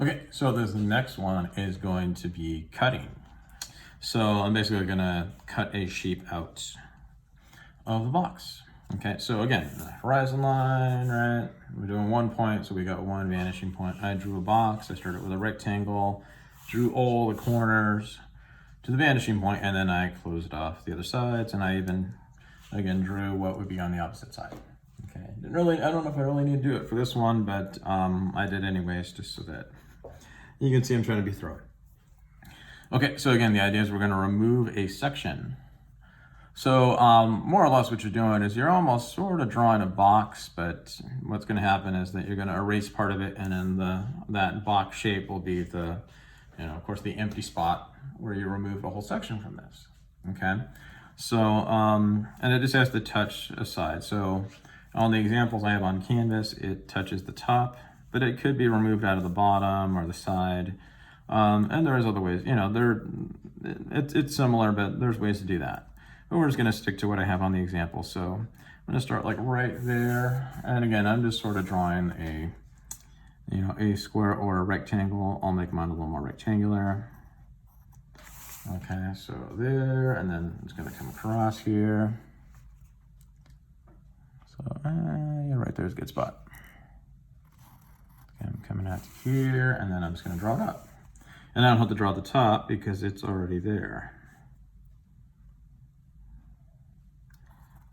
Okay, so this next one is going to be cutting. So I'm basically gonna cut a shape out of the box. Okay, so again, the horizon line, right? We're doing 1 point, so we got one vanishing point. I drew a box, I started with a rectangle, drew all the corners to the vanishing point, and then I closed off the other sides, and I even, again, drew what would be on the opposite side. Okay, I don't know if I really need to do it for this one, but I did anyways, just so that you can see I'm trying to be thorough. Okay, so again, the idea is we're gonna remove a section. So more or less what you're doing is you're almost sort of drawing a box, but what's gonna happen is that you're gonna erase part of it, and then that box shape will be the, of course, the empty spot where you remove a whole section from this, okay? So, and it just has to touch a side. So on the examples I have on Canvas, it touches the top, but it could be removed out of the bottom or the side. And there is other ways, it's similar, but there's ways to do that. But we're just gonna stick to what I have on the example. So I'm gonna start like right there. And again, I'm just sort of drawing a square or a rectangle. I'll make mine a little more rectangular. Okay, so there, and then it's gonna come across here. So yeah, right there's a good spot. Okay, I'm coming out to here, and then I'm just gonna draw it up. And I don't have to draw the top because it's already there.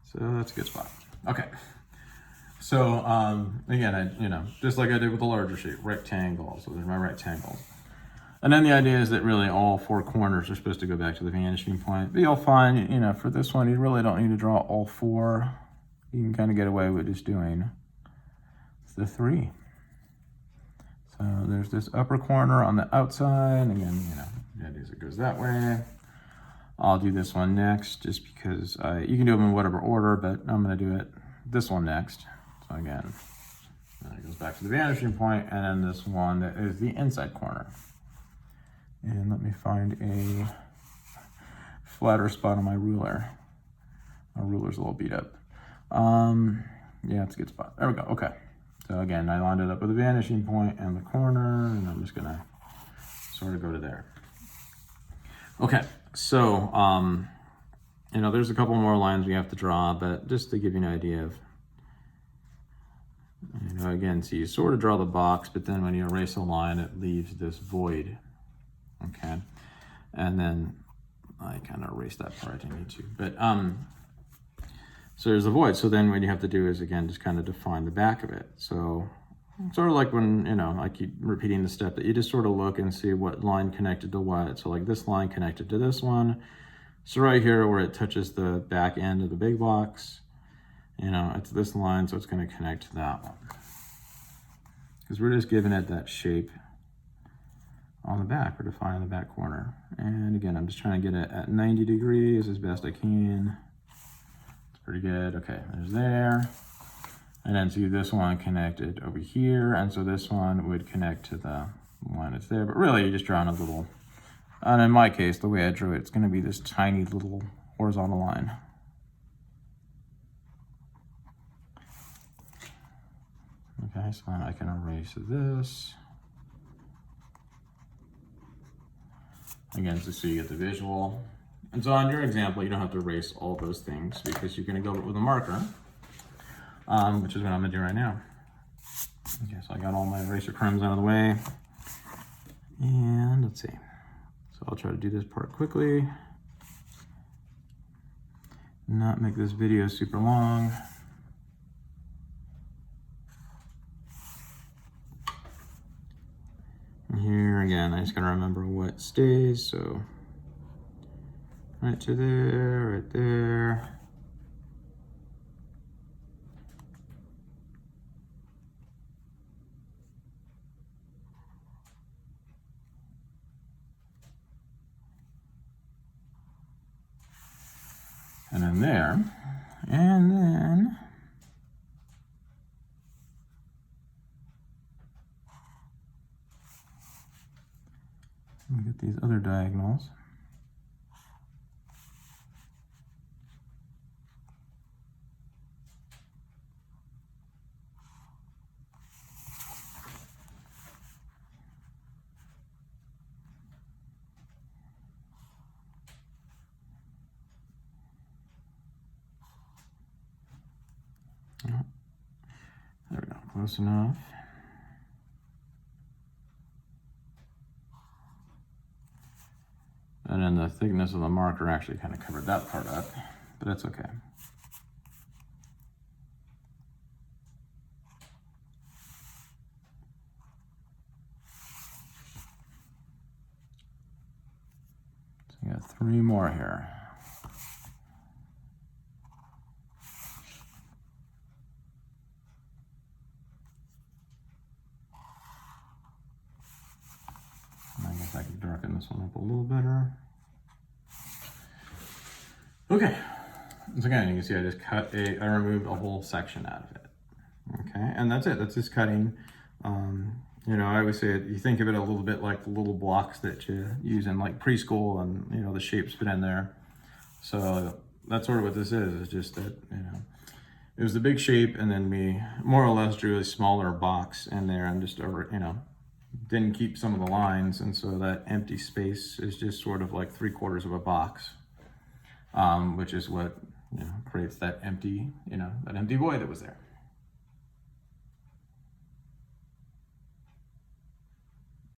So that's a good spot. Okay. So again, just like I did with the larger shape, rectangle. So there's my rectangles. And then the idea is that really all four corners are supposed to go back to the vanishing point. But you'll find, for this one, you really don't need to draw all four. You can kind of get away with just doing the three. So there's this upper corner on the outside. Again, the idea is it goes that way. I'll do this one next just because you can do them in whatever order, but I'm going to do this one next. So again, it goes back to the vanishing point, and then this one that is the inside corner. And let me find a flatter spot on my ruler. My ruler's a little beat up. Yeah, it's a good spot. There we go. Okay. So again, I lined it up with the vanishing point and the corner, and I'm just going to sort of go to there. Okay. So, there's a couple more lines we have to draw, but just to give you an idea of, again, so you sort of draw the box, but then when you erase a line, it leaves this void, okay? And then I kind of erase that part, I didn't need to, but, so there's a void. So then what you have to do is, again, just kind of define the back of it. So sort of like when, I keep repeating the step that you just sort of look and see what line connected to what. So like this line connected to this one. So right here where it touches the back end of the big box, it's this line, so it's going to connect to that one. Because we're just giving it that shape on the back. We're defining the back corner. And again, I'm just trying to get it at 90 degrees as best I can. It's pretty good. Okay, there's there. And then see this one connected over here. And so this one would connect to the line that's there. But really, you're just drawing a little, and in my case, the way I drew it, it's going to be this tiny little horizontal line. Okay, so then I can erase this. Again, just so you get the visual. And so on your example, you don't have to erase all those things because you're going to go with a marker. Which is what I'm gonna do right now. Okay, so I got all my eraser crumbs out of the way. And let's see. So I'll try to do this part quickly. Not make this video super long. And here again, I just gotta remember what stays. So right to there, right there. And then there, and then we get these other diagonals. Close enough. And then the thickness of the marker actually kind of covered that part up, but that's okay. So we got 3 more here. I guess I can darken this one up a little better. Okay, so again, you can see I just I removed a whole section out of it. Okay, and that's it. That's just cutting. You know, I always say you think of it a little bit like the little blocks that you use in like preschool, and you know the shapes fit in there. So that's sort of what this is. It's just that, you know, it was the big shape, and then we more or less drew a smaller box in there, and just over, you know, didn't keep some of the lines, and so that empty space is just sort of like 3/4 of a box, which is what, you know, creates that empty, you know, that empty void that was there.